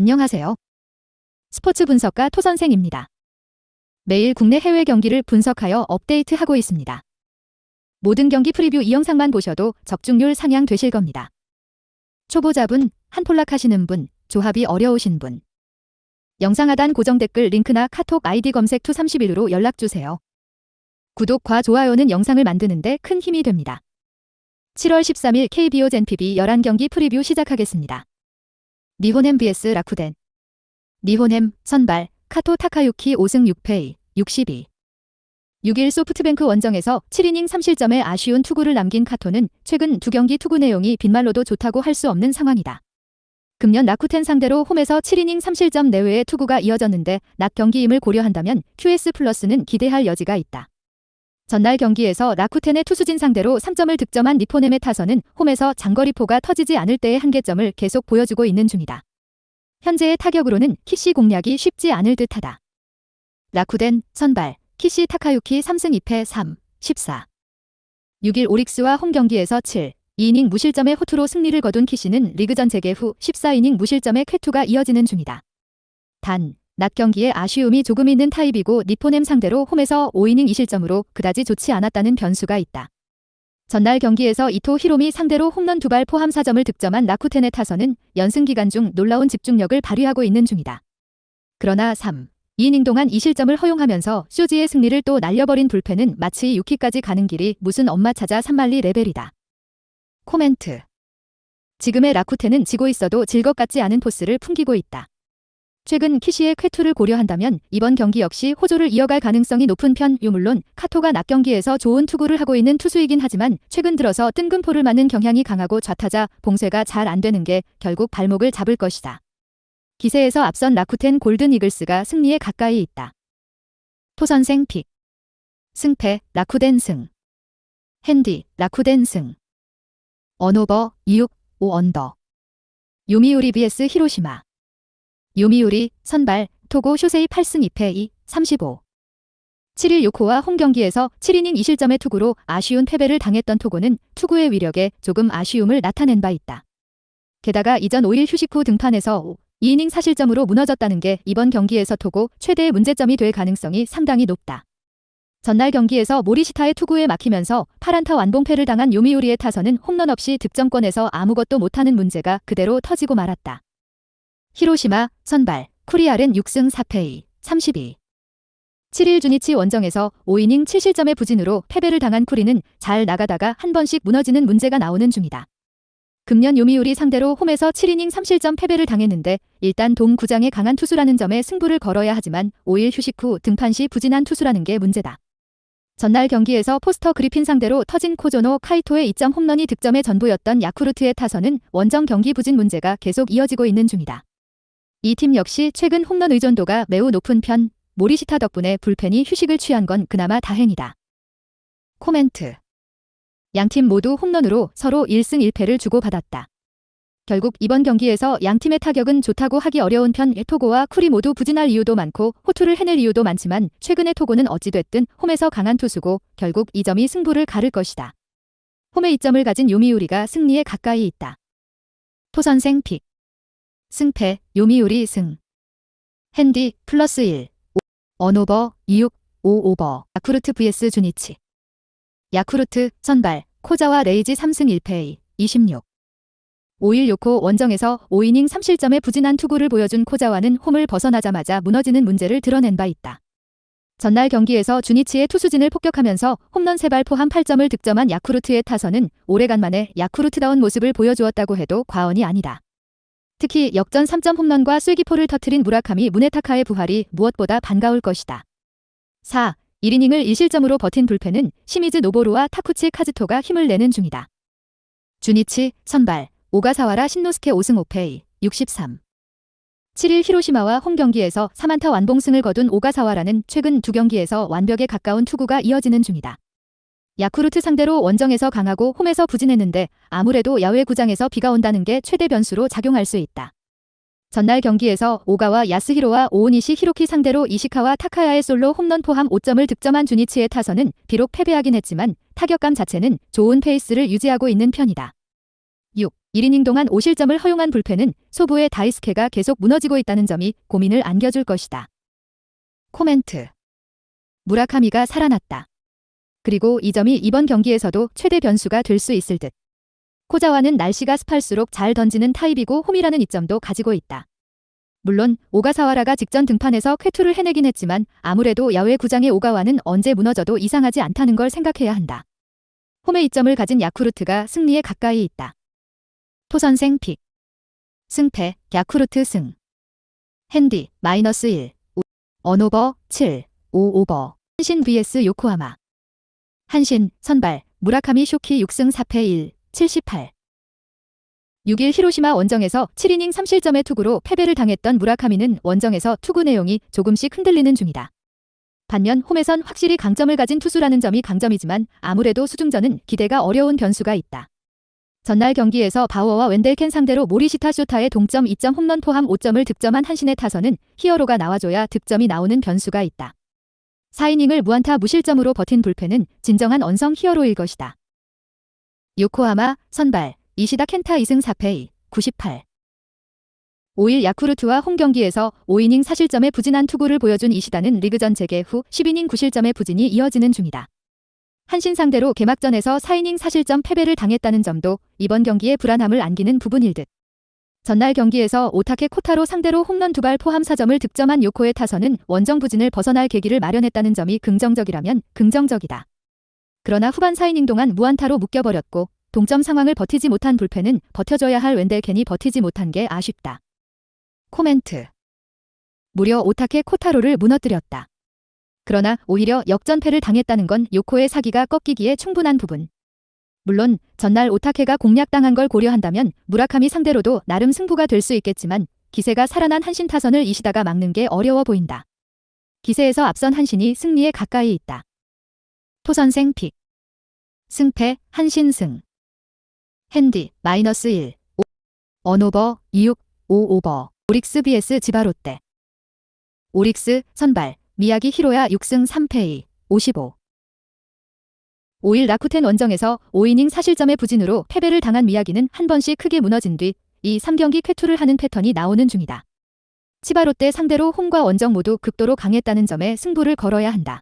안녕하세요. 스포츠 분석가 토선생입니다. 매일 국내 해외 경기를 분석하여 업데이트하고 있습니다. 모든 경기 프리뷰 이 영상만 보셔도 적중률 상향 되실 겁니다. 초보자분, 한폴락 하시는 분, 조합이 어려우신 분. 영상 하단 고정 댓글 링크나 카톡 아이디 검색 투31으로 연락주세요. 구독과 좋아요는 영상을 만드는데 큰 힘이 됩니다. 7월 13일 KBO 젠PB 11경기 프리뷰 시작하겠습니다. 니혼햄 vs 라쿠덴. 니혼햄, 선발, 카토 타카유키 5승 6패, 62. 6일 소프트뱅크 원정에서 7이닝 3실점의 아쉬운 투구를 남긴 카토는 최근 두 경기 투구 내용이 빈말로도 좋다고 할 수 없는 상황이다. 금년 라쿠텐 상대로 홈에서 7이닝 3실점 내외의 투구가 이어졌는데 낮 경기임을 고려한다면 QS 플러스는 기대할 여지가 있다. 전날 경기에서 라쿠텐의 투수진 상대로 3점을 득점한 니폰햄의 타선은 홈에서 장거리포가 터지지 않을 때의 한계점을 계속 보여주고 있는 중이다. 현재의 타격으로는 키시 공략이 쉽지 않을 듯하다. 라쿠덴, 선발, 키시 타카유키 3승 2패 3, 14. 6일 오릭스와 홈 경기에서 7, 2이닝 무실점의 호투로 승리를 거둔 키시는 리그전 재개 후 14이닝 무실점의 쾌투가 이어지는 중이다. 단, 낮 경기에 아쉬움이 조금 있는 타입이고 니폰햄 상대로 홈에서 5이닝 2실점으로 그다지 좋지 않았다는 변수가 있다. 전날 경기에서 이토 히로미 상대로 홈런 2발 포함 4점을 득점한 라쿠텐의 타선은 연승 기간 중 놀라운 집중력을 발휘하고 있는 중이다. 그러나 3, 2이닝 동안 2실점을 허용하면서 쇼지의 승리를 또 날려버린 불펜은 마치 6키까지 가는 길이 무슨 엄마 찾아 산만리 레벨이다. 코멘트. 지금의 라쿠텐은 지고 있어도 질 것 같지 않은 포스를 풍기고 있다. 최근 키시의 쾌투를 고려한다면 이번 경기 역시 호조를 이어갈 가능성이 높은 편요. 물론 카토가 낮 경기에서 좋은 투구를 하고 있는 투수이긴 하지만 최근 들어서 뜬금포를 맞는 경향이 강하고 좌타자 봉쇄가 잘 안 되는 게 결국 발목을 잡을 것이다. 기세에서 앞선 라쿠텐 골든 이글스가 승리에 가까이 있다. 토선생 픽. 승패 라쿠덴 승. 핸디 라쿠덴 승. 언오버 26, 5 언더. 요미우리 vs 히로시마. 요미우리, 선발, 토고 쇼세이 8승 2패 2, 35. 7일 요코와 홈 경기에서 7이닝 2실점의 투구로 아쉬운 패배를 당했던 토고는 투구의 위력에 조금 아쉬움을 나타낸 바 있다. 게다가 이전 5일 휴식 후 등판에서 2이닝 4실점으로 무너졌다는 게 이번 경기에서 토고 최대의 문제점이 될 가능성이 상당히 높다. 전날 경기에서 모리시타의 투구에 막히면서 8안타 완봉패를 당한 요미우리의 타선은 홈런 없이 득점권에서 아무것도 못하는 문제가 그대로 터지고 말았다. 히로시마, 선발, 쿠리알은 6승 4패 2, 32. 7일 주니치 원정에서 5이닝 7실점의 부진으로 패배를 당한 쿠리는 잘 나가다가 한 번씩 무너지는 문제가 나오는 중이다. 금년 요미우리 상대로 홈에서 7이닝 3실점 패배를 당했는데 일단 동구장에 강한 투수라는 점에 승부를 걸어야 하지만 5일 휴식 후 등판 시 부진한 투수라는 게 문제다. 전날 경기에서 포스터 그리핀 상대로 터진 코조노 카이토의 2점 홈런이 득점의 전부였던 야쿠르트의 타선은 원정 경기 부진 문제가 계속 이어지고 있는 중이다. 이 팀 역시 최근 홈런 의존도가 매우 높은 편, 모리시타 덕분에 불펜이 휴식을 취한 건 그나마 다행이다. 코멘트. 양팀 모두 홈런으로 서로 1승 1패를 주고받았다. 결국 이번 경기에서 양팀의 타격은 좋다고 하기 어려운 편 토고와 쿠리 모두 부진할 이유도 많고 호투를 해낼 이유도 많지만 최근의 토고는 어찌됐든 홈에서 강한 투수고 결국 이 점이 승부를 가를 것이다. 홈에 이점을 가진 요미우리가 승리에 가까이 있다. 토선생 픽. 승패, 요미우리 승. 핸디, 플러스 1, 5, 언오버, 26, 5 오버. 야쿠르트 vs 주니치. 야쿠르트, 선발, 코자와 레이지 3승 1패 26. 5일 요코 원정에서 5이닝 3실점의 부진한 투구를 보여준 코자와는 홈을 벗어나자마자 무너지는 문제를 드러낸 바 있다. 전날 경기에서 주니치의 투수진을 폭격하면서 홈런 3발 포함 8점을 득점한 야쿠르트의 타선은 오래간만에 야쿠르트다운 모습을 보여주었다고 해도 과언이 아니다. 특히 역전 3점 홈런과 쐐기포를 터트린 무라카미 무네타카의 부활이 무엇보다 반가울 것이다. 4, 1이닝을 1실점으로 버틴 불펜은 시미즈 노보루와 타쿠치 카즈토가 힘을 내는 중이다. 주니치, 선발, 오가사와라 신노스케 5승 5패 63. 7일 히로시마와 홈 경기에서 3안타 완봉승을 거둔 오가사와라는 최근 두 경기에서 완벽에 가까운 투구가 이어지는 중이다. 야쿠르트 상대로 원정에서 강하고 홈에서 부진했는데 아무래도 야외 구장에서 비가 온다는 게 최대 변수로 작용할 수 있다. 전날 경기에서 오가와 야스히로와 오오니시 히로키 상대로 이시카와 타카야의 솔로 홈런 포함 5점을 득점한 주니치의 타선은 비록 패배하긴 했지만 타격감 자체는 좋은 페이스를 유지하고 있는 편이다. 6. 1이닝 동안 5실점을 허용한 불펜은 소부의 다이스케가 계속 무너지고 있다는 점이 고민을 안겨줄 것이다. 코멘트. 무라카미가 살아났다. 그리고 이 점이 이번 경기에서도 최대 변수가 될 수 있을 듯. 코자와는 날씨가 습할수록 잘 던지는 타입이고 홈이라는 이점도 가지고 있다. 물론 오가사와라가 직전 등판에서 쾌투를 해내긴 했지만 아무래도 야외 구장의 오가와는 언제 무너져도 이상하지 않다는 걸 생각해야 한다. 홈의 이점을 가진 야쿠르트가 승리에 가까이 있다. 토선생 픽. 승패 야쿠르트 승. 핸디 -1, 언오버 7, 5오버. 한신 vs 요코하마. 한신 선발 무라카미 쇼키 6승 4패 1, 78. 6일 히로시마 원정에서 7이닝 3실점의 투구로 패배를 당했던 무라카미는 원정에서 투구 내용이 조금씩 흔들리는 중이다. 반면 홈에선 확실히 강점을 가진 투수라는 점이 강점이지만 아무래도 수중전은 기대가 어려운 변수가 있다. 전날 경기에서 바워와 웬델켄 상대로 모리시타 쇼타의 동점 2점 홈런 포함 5점을 득점한 한신의 타선은 히어로가 나와줘야 득점이 나오는 변수가 있다. 4이닝을 무안타 무실점으로 버틴 불펜은 진정한 언성 히어로일 것이다. 요코하마 선발 이시다 켄타 2승 4패 2, 98. 5일 야쿠르트와 홈 경기에서 5이닝 4실점의 부진한 투구를 보여준 이시다는 리그전 재개 후 10이닝 9실점의 부진이 이어지는 중이다. 한신 상대로 개막전에서 4이닝 4실점 패배를 당했다는 점도 이번 경기에 불안함을 안기는 부분일 듯. 전날 경기에서 오타케 코타로 상대로 홈런 2발 포함 4점을 득점한 요코의 타선은 원정 부진을 벗어날 계기를 마련했다는 점이 긍정적이라면 긍정적이다. 그러나 후반 4이닝 동안 무안타로 묶여버렸고 동점 상황을 버티지 못한 불펜은 버텨줘야 할 웬델켄이 버티지 못한 게 아쉽다. 코멘트. 무려 오타케 코타로를 무너뜨렸다. 그러나 오히려 역전패를 당했다는 건 요코의 사기가 꺾이기에 충분한 부분. 물론 전날 오타케가 공략당한 걸 고려한다면 무라카미 상대로도 나름 승부가 될 수 있겠지만 기세가 살아난 한신 타선을 이시다가 막는 게 어려워 보인다. 기세에서 앞선 한신이 승리에 가까이 있다. 토선생 픽. 승패 한신 승. 핸디 -1, 언오버 26, 5오버. 오릭스 vs 지바롯데. 오릭스 선발 미야기 히로야 6승 3패 2, 55. 5일 라쿠텐 원정에서 5이닝 4실점의 부진으로 패배를 당한 미야기는 한 번씩 크게 무너진 뒤 이 3경기 쾌투를 하는 패턴이 나오는 중이다. 치바롯데 상대로 홈과 원정 모두 극도로 강했다는 점에 승부를 걸어야 한다.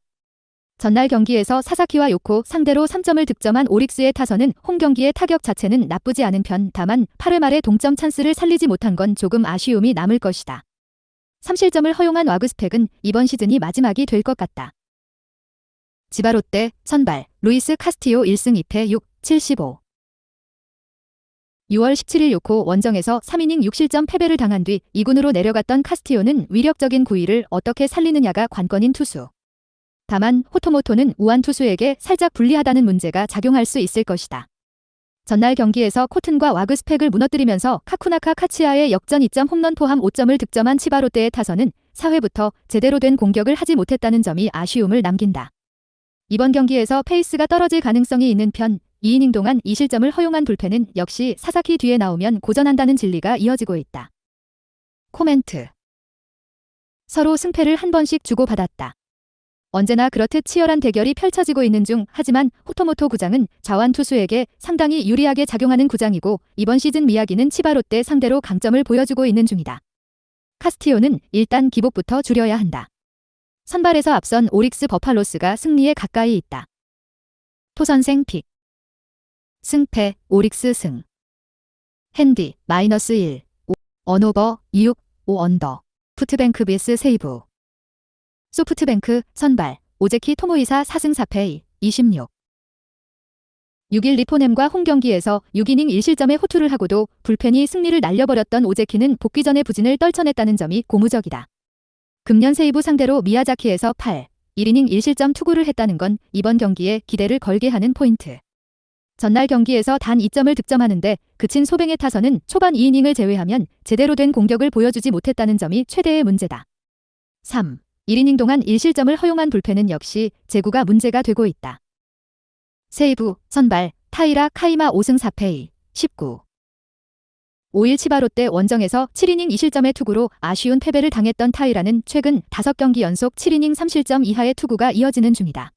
전날 경기에서 사사키와 요코 상대로 3점을 득점한 오릭스의 타선은 홈 경기의 타격 자체는 나쁘지 않은 편, 다만 8회 말에 동점 찬스를 살리지 못한 건 조금 아쉬움이 남을 것이다. 3실점을 허용한 와그스펙은 이번 시즌이 마지막이 될 것 같다. 지바롯데 선발 루이스 카스티오 1승 2패 6, 75. 6월 17일 요코 원정에서 3이닝 6실점 패배를 당한 뒤 2군으로 내려갔던 카스티오는 위력적인 구위를 어떻게 살리느냐가 관건인 투수. 다만 호토모토는 우한 투수에게 살짝 불리하다는 문제가 작용할 수 있을 것이다. 전날 경기에서 코튼과 와그스펙을 무너뜨리면서 카쿠나카 카치아의 역전 2점 홈런 포함 5점을 득점한 치바롯데의 타선은 4회부터 제대로 된 공격을 하지 못했다는 점이 아쉬움을 남긴다. 이번 경기에서 페이스가 떨어질 가능성이 있는 편 2이닝 동안 2실점을 허용한 불펜은 역시 사사키 뒤에 나오면 고전한다는 진리가 이어지고 있다. 코멘트. 서로 승패를 한 번씩 주고받았다. 언제나 그렇듯 치열한 대결이 펼쳐지고 있는 중 하지만 호토모토 구장은 좌완 투수에게 상당히 유리하게 작용하는 구장이고 이번 시즌 미야기는 치바롯데 상대로 강점을 보여주고 있는 중이다. 카스티오는 일단 기복부터 줄여야 한다. 선발에서 앞선 오릭스 버팔로스가 승리에 가까이 있다. 토선생 픽. 승패 오릭스 승. 핸디 -1, 언오버 26, 5언더. 푸트뱅크 vs 세이브. 소프트뱅크 선발 오제키 토모이사 4승 4패 2, 26. 6일 리포넴과 홈 경기에서 6이닝 1실점의 호투를 하고도 불펜이 승리를 날려버렸던 오제키는 복귀 전의 부진을 떨쳐냈다는 점이 고무적이다. 금년 세이브 상대로 미야자키에서 8, 1이닝 1실점 투구를 했다는 건 이번 경기에 기대를 걸게 하는 포인트. 전날 경기에서 단 2점을 득점하는데 그친 소뱅의 타선은 초반 2이닝을 제외하면 제대로 된 공격을 보여주지 못했다는 점이 최대의 문제다. 3. 1이닝 동안 1실점을 허용한 불펜은 역시 제구가 문제가 되고 있다. 세이브 선발 타이라 카이마 5승 4패 2, 19. 5일 치바롯데 원정에서 7이닝 2실점의 투구로 아쉬운 패배를 당했던 타이라는 최근 5경기 연속 7이닝 3실점 이하의 투구가 이어지는 중이다.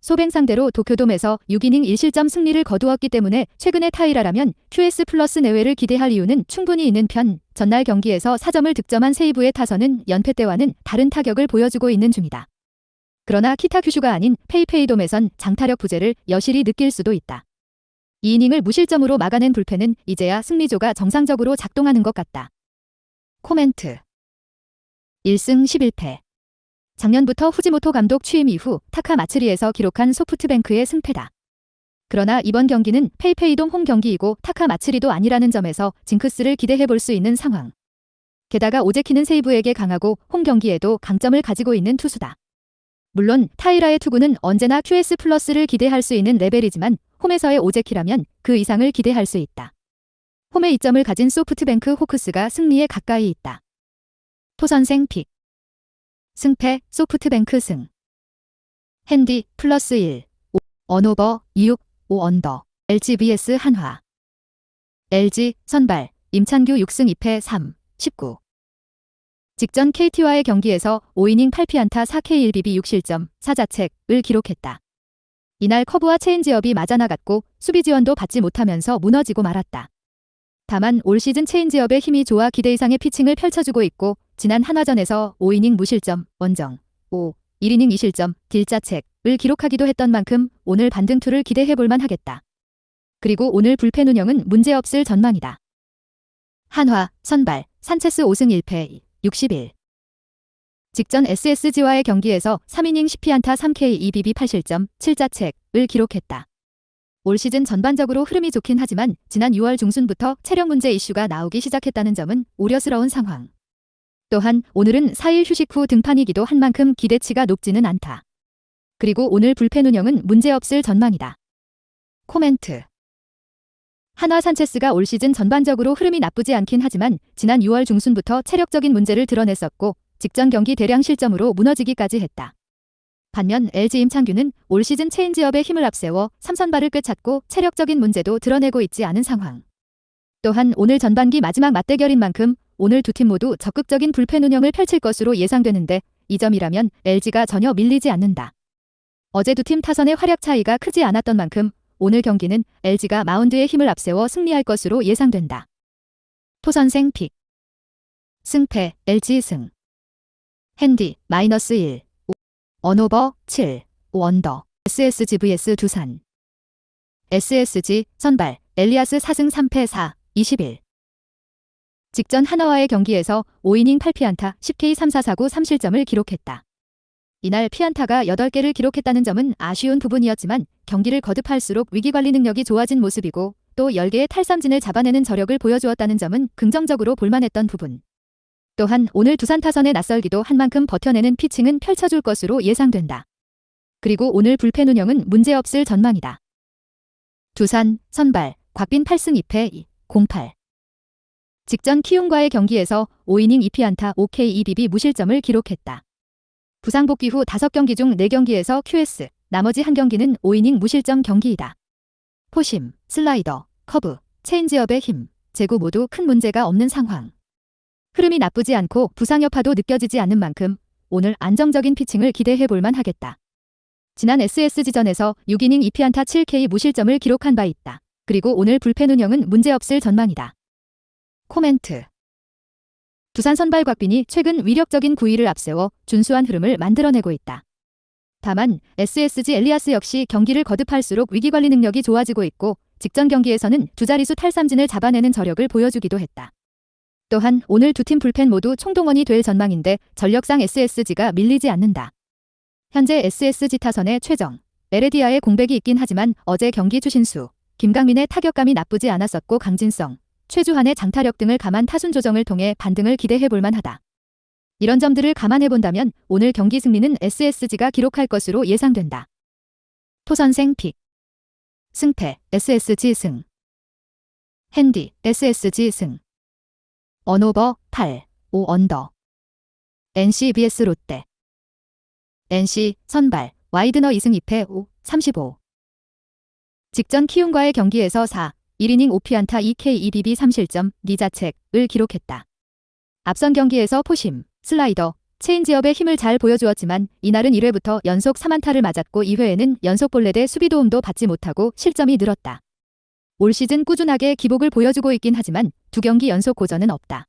소뱅 상대로 도쿄돔에서 6이닝 1실점 승리를 거두었기 때문에 최근의 타이라라면 QS 플러스 내외를 기대할 이유는 충분히 있는 편. 전날 경기에서 4점을 득점한 세이브의 타선은 연패 때와는 다른 타격을 보여주고 있는 중이다. 그러나 키타 큐슈가 아닌 페이페이돔에선 장타력 부재를 여실히 느낄 수도 있다. 2이닝을 무실점으로 막아낸 불펜은 이제야 승리조가 정상적으로 작동하는 것 같다. 코멘트 1승 11패 작년부터 후지모토 감독 취임 이후 타카 마츠리에서 기록한 소프트뱅크의 승패다. 그러나 이번 경기는 페이페이돔 홈 경기이고 타카 마츠리도 아니라는 점에서 징크스를 기대해볼 수 있는 상황. 게다가 오제키는 세이브에게 강하고 홈 경기에도 강점을 가지고 있는 투수다. 물론 타이라의 투구는 언제나 QS 플러스를 기대할 수 있는 레벨이지만 홈에서의 오제키라면 그 이상을 기대할 수 있다. 홈의 이점을 가진 소프트뱅크 호크스가 승리에 가까이 있다. 토선생 픽 승패 소프트뱅크 승 핸디 플러스 1 언오버 6 5 언더 LG vs 한화 LG 선발 임찬규 6승 2패 3 19 직전 KT와의 경기에서 5이닝 8피안타 4K 1BB 6실점 4자책을 기록했다. 이날 커브와 체인지업이 맞아나갔고 수비 지원도 받지 못하면서 무너지고 말았다. 다만 올 시즌 체인지업의 힘이 좋아 기대 이상의 피칭을 펼쳐주고 있고 지난 한화전에서 5이닝 무실점, 원정, 1이닝 2실점, 딜자책을 기록하기도 했던 만큼 오늘 반등투를 기대해볼만 하겠다. 그리고 오늘 불펜 운영은 문제없을 전망이다. 한화, 선발, 산체스 5승 1패, 61 직전 SSG와의 경기에서 3이닝 10피안타 3K 2BB 8실점, 7자책을 기록했다. 올 시즌 전반적으로 흐름이 좋긴 하지만 지난 6월 중순부터 체력 문제 이슈가 나오기 시작했다는 점은 우려스러운 상황. 또한 오늘은 4일 휴식 후 등판이기도 한 만큼 기대치가 높지는 않다. 그리고 오늘 불펜 운영은 문제없을 전망이다. 코멘트 한화 산체스가 올 시즌 전반적으로 흐름이 나쁘지 않긴 하지만 지난 6월 중순부터 체력적인 문제를 드러냈었고 직전 경기 대량 실점으로 무너지기까지 했다. 반면 LG 임창규는 올 시즌 체인지업의 힘을 앞세워 3선발을 꿰찼고 체력적인 문제도 드러내고 있지 않은 상황. 또한 오늘 전반기 마지막 맞대결인 만큼 오늘 두 팀 모두 적극적인 불펜 운영을 펼칠 것으로 예상되는데 이 점이라면 LG가 전혀 밀리지 않는다. 어제 두 팀 타선의 활약 차이가 크지 않았던 만큼 오늘 경기는 LG가 마운드의 힘을 앞세워 승리할 것으로 예상된다. 토선생 픽 승패 LG 승 핸디 마이너스 1 언오버 7 5 언더 SSG vs 두산 SSG 선발 엘리아스 4승 3패 4 21 직전 한화와의 경기에서 5이닝 8피안타 10K 3-4-4-9 3실점을 기록했다. 이날 피안타가 8개를 기록했다는 점은 아쉬운 부분이었지만 경기를 거듭할수록 위기관리 능력이 좋아진 모습이고 또 10개의 탈삼진을 잡아내는 저력을 보여주었다는 점은 긍정적으로 볼만했던 부분. 또한 오늘 두산 타선에 낯설기도 한 만큼 버텨내는 피칭은 펼쳐줄 것으로 예상된다. 그리고 오늘 불펜 운영은 문제없을 전망이다. 두산 선발 곽빈 8승 2패 08 직전 키움과의 경기에서 5이닝 2피안타 5K 2BB 무실점을 기록했다. 부상 복귀 후 5경기 중 4경기에서 QS, 나머지 1경기는 5이닝 무실점 경기이다. 포심, 슬라이더, 커브, 체인지업의 힘, 제구 모두 큰 문제가 없는 상황. 흐름이 나쁘지 않고 부상 여파도 느껴지지 않는 만큼 오늘 안정적인 피칭을 기대해볼만 하겠다. 지난 SSG전에서 6이닝 2피안타 7K 무실점을 기록한 바 있다. 그리고 오늘 불펜 운영은 문제없을 전망이다. 코멘트 두산 선발 곽빈이 최근 위력적인 구위를 앞세워 준수한 흐름을 만들어내고 있다. 다만 SSG 엘리아스 역시 경기를 거듭할수록 위기관리 능력이 좋아지고 있고 직전 경기에서는 두 자릿수 탈삼진을 잡아내는 저력을 보여주기도 했다. 또한 오늘 두 팀 불펜 모두 총동원이 될 전망인데 전력상 SSG가 밀리지 않는다. 현재 SSG 타선의 최정, 에레디아의 공백이 있긴 하지만 어제 경기 추신수, 김강민의 타격감이 나쁘지 않았었고 강진성, 최주환의 장타력 등을 감안 타순 조정을 통해 반등을 기대해볼 만하다. 이런 점들을 감안해본다면 오늘 경기 승리는 SSG가 기록할 것으로 예상된다. 토선생 픽 승패 SSG 승 핸디 SSG 승 언오버 8 5 언더 NC vs 롯데 NC 선발 와이드너 2승 2패 5 35 직전 키움과의 경기에서 1이닝 5피안타 2K 2BB 3실점 2자책을 기록했다. 앞선 경기에서 포심, 슬라이더, 체인지업의 힘을 잘 보여주었지만 이날은 1회부터 연속 3안타를 맞았고 2회에는 연속 볼넷의 수비 도움도 받지 못하고 실점이 늘었다. 올 시즌 꾸준하게 기복을 보여주고 있긴 하지만 2경기 연속 고전은 없다.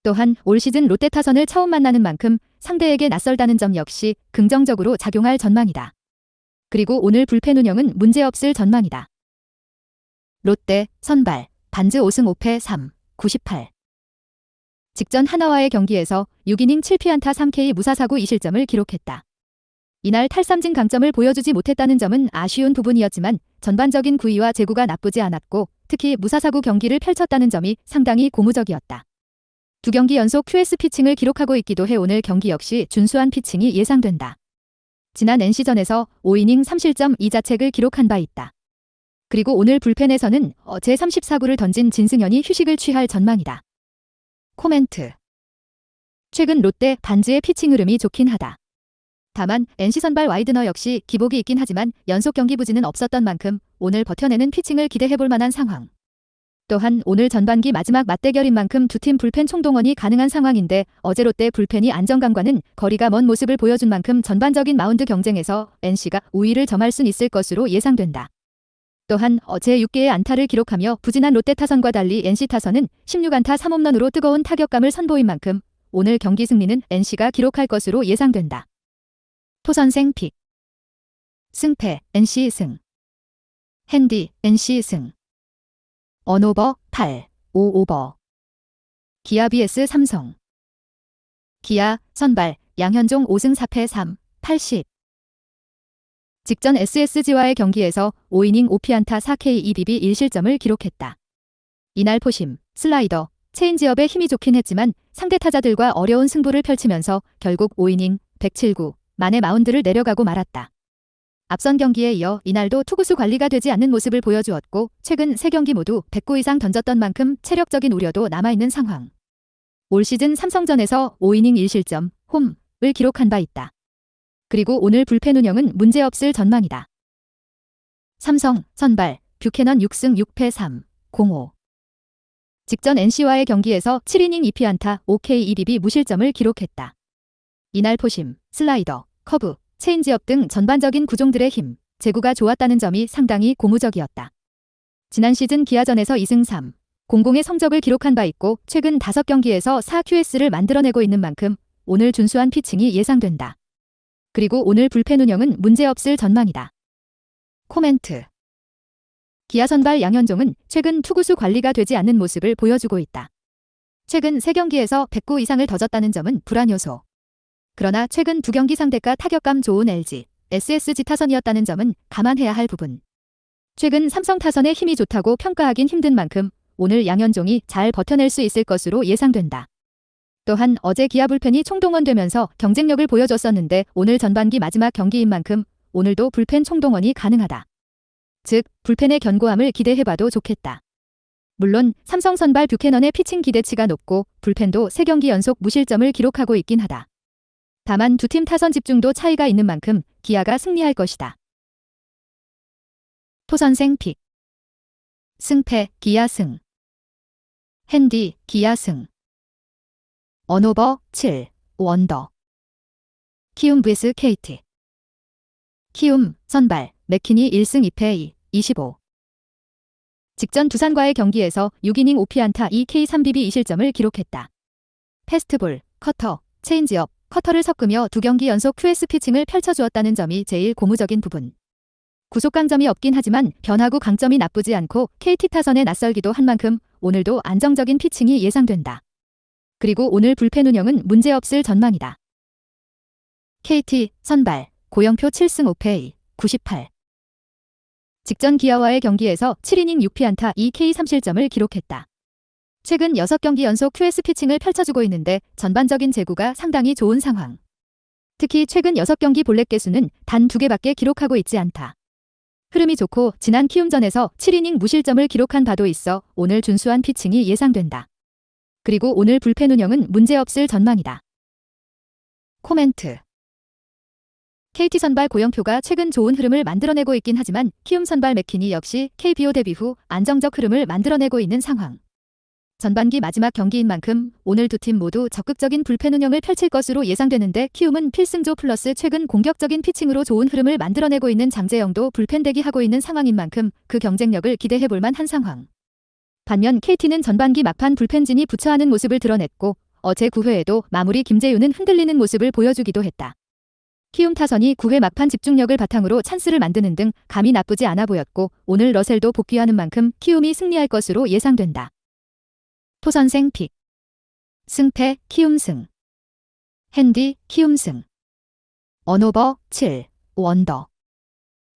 또한 올 시즌 롯데 타선을 처음 만나는 만큼 상대에게 낯설다는 점 역시 긍정적으로 작용할 전망이다. 그리고 오늘 불펜 운영은 문제없을 전망이다. 롯데 선발 반즈 5승 5패 3, 98. 직전 하나와의 경기에서 6이닝 7피안타 3K 무사사구 2실점을 기록했다. 이날 탈삼진 강점을 보여주지 못했다는 점은 아쉬운 부분이었지만 전반적인 구위와 제구가 나쁘지 않았고 특히 무사사구 경기를 펼쳤다는 점이 상당히 고무적이었다. 2경기 연속 QS 피칭을 기록하고 있기도 해 오늘 경기 역시 준수한 피칭이 예상된다. 지난 NC전에서 5이닝 3실점 2자책을 기록한 바 있다. 그리고 오늘 불펜에서는 제34구를 던진 진승현이 휴식을 취할 전망이다. 코멘트. 최근 롯데 반즈의 피칭 흐름이 좋긴 하다. 다만 NC 선발 와이드너 역시 기복이 있긴 하지만 연속 경기 부진은 없었던 만큼 오늘 버텨내는 피칭을 기대해볼 만한 상황. 또한 오늘 전반기 마지막 맞대결인 만큼 두 팀 불펜 총동원이 가능한 상황인데 어제 롯데 불펜이 안정감과는 거리가 먼 모습을 보여준 만큼 전반적인 마운드 경쟁에서 NC가 우위를 점할 순 있을 것으로 예상된다. 또한 어제 6개의 안타를 기록하며 부진한 롯데 타선과 달리 NC 타선은 16안타 3홈런으로 뜨거운 타격감을 선보인 만큼 오늘 경기 승리는 NC가 기록할 것으로 예상된다. 토선생 픽. 승패 NC 승. 핸디 NC 승. 언오버 8, 5오버. 기아 vs 삼성. 기아 선발 양현종 5승 4패 3, 80. 직전 SSG와의 경기에서 5이닝 5피안타 4K 2비비 1실점을 기록했다. 이날 포심, 슬라이더, 체인지업에 힘이 좋긴 했지만 상대 타자들과 어려운 승부를 펼치면서 결국 5이닝 107구 만에 마운드를 내려가고 말았다. 앞선 경기에 이어 이날도 투구수 관리가 되지 않는 모습을 보여주었고 최근 3경기 모두 100구 이상 던졌던 만큼 체력적인 우려도 남아있는 상황. 올 시즌 삼성전에서 5이닝 1실점, 홈을 기록한 바 있다. 그리고 오늘 불펜 운영은 문제없을 전망이다. 삼성 선발 뷰캐넌 6승 6패 3, 05. 직전 NC와의 경기에서 7이닝 2피안타 5K 2비비 무실점을 기록했다. 이날 포심, 슬라이더, 커브, 체인지업 등 전반적인 구종들의 힘, 제구가 좋았다는 점이 상당히 고무적이었다. 지난 시즌 기아전에서 2승 3, 00의 성적을 기록한 바 있고 최근 5경기에서 4QS를 만들어내고 있는 만큼 오늘 준수한 피칭이 예상된다. 그리고 오늘 불펜 운영은 문제없을 전망이다. 코멘트. 기아 선발 양현종은 최근 투구수 관리가 되지 않는 모습을 보여주고 있다. 최근 3경기에서 100구 이상을 던졌다는 점은 불안 요소. 그러나 최근 2경기 상대가 타격감 좋은 LG, SSG 타선이었다는 점은 감안해야 할 부분. 최근 삼성 타선의 힘이 좋다고 평가하긴 힘든 만큼 오늘 양현종이 잘 버텨낼 수 있을 것으로 예상된다. 또한 어제 기아 불펜이 총동원되면서 경쟁력을 보여줬었는데 오늘 전반기 마지막 경기인 만큼 오늘도 불펜 총동원이 가능하다. 즉, 불펜의 견고함을 기대해봐도 좋겠다. 물론 삼성 선발 뷰캐넌의 피칭 기대치가 높고 불펜도 3경기 연속 무실점을 기록하고 있긴 하다. 다만 두 팀 타선 집중도 차이가 있는 만큼 기아가 승리할 것이다. 토선생 픽. 승패 기아 승. 핸디 기아 승. 언오버 7, 5언더. 키움 vs KT. 키움 선발 맥키니 1승 2패 2, 25. 직전 두산과의 경기에서 6이닝 5피안타 2K 3비비 2실점을 기록했다. 패스트볼, 커터, 체인지업, 커터를 섞으며 2경기 연속 QS 피칭을 펼쳐주었다는 점이 제일 고무적인 부분. 구속강점이 없긴 하지만 변화구 강점이 나쁘지 않고 KT 타선에 낯설기도 한 만큼 오늘도 안정적인 피칭이 예상된다. 그리고 오늘 불펜 운영은 문제없을 전망이다. KT 선발 고영표 7승 5패 2, 98. 직전 기아와의 경기에서 7이닝 6피안타 2K 3실점을 기록했다. 최근 6경기 연속 QS 피칭을 펼쳐주고 있는데 전반적인 제구가 상당히 좋은 상황. 특히 최근 6경기 볼넷 개수는 단 2개밖에 기록하고 있지 않다. 흐름이 좋고 지난 키움전에서 7이닝 무실점을 기록한 바도 있어 오늘 준수한 피칭이 예상된다. 그리고 오늘 불펜 운영은 문제없을 전망이다. 코멘트. KT 선발 고영표가 최근 좋은 흐름을 만들어내고 있긴 하지만 키움 선발 맥키니 역시 KBO 데뷔 후 안정적 흐름을 만들어내고 있는 상황. 전반기 마지막 경기인 만큼 오늘 두 팀 모두 적극적인 불펜 운영을 펼칠 것으로 예상되는데 키움은 필승조 플러스 최근 공격적인 피칭으로 좋은 흐름을 만들어내고 있는 장재영도 불펜 대기하고 있는 상황인 만큼 그 경쟁력을 기대해볼 만한 상황. 반면 KT는 전반기 막판 불펜진이 부처하는 모습을 드러냈고 어제 9회에도 마무리 김재윤은 흔들리는 모습을 보여주기도 했다. 키움 타선이 9회 막판 집중력을 바탕으로 찬스를 만드는 등 감이 나쁘지 않아 보였고 오늘 러셀도 복귀하는 만큼 키움이 승리할 것으로 예상된다. 토선생 픽. 승패 키움 승. 핸디 키움 승. 언오버 7, 원더.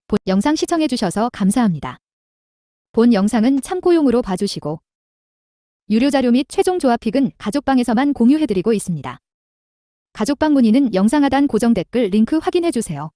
본 영상 시청해주셔서 감사합니다. 본 영상은 참고용으로 봐주시고 유료 자료 및 최종 조합 픽은 가족방에서만 공유해드리고 있습니다. 가족방 문의는 영상 하단 고정 댓글 링크 확인해주세요.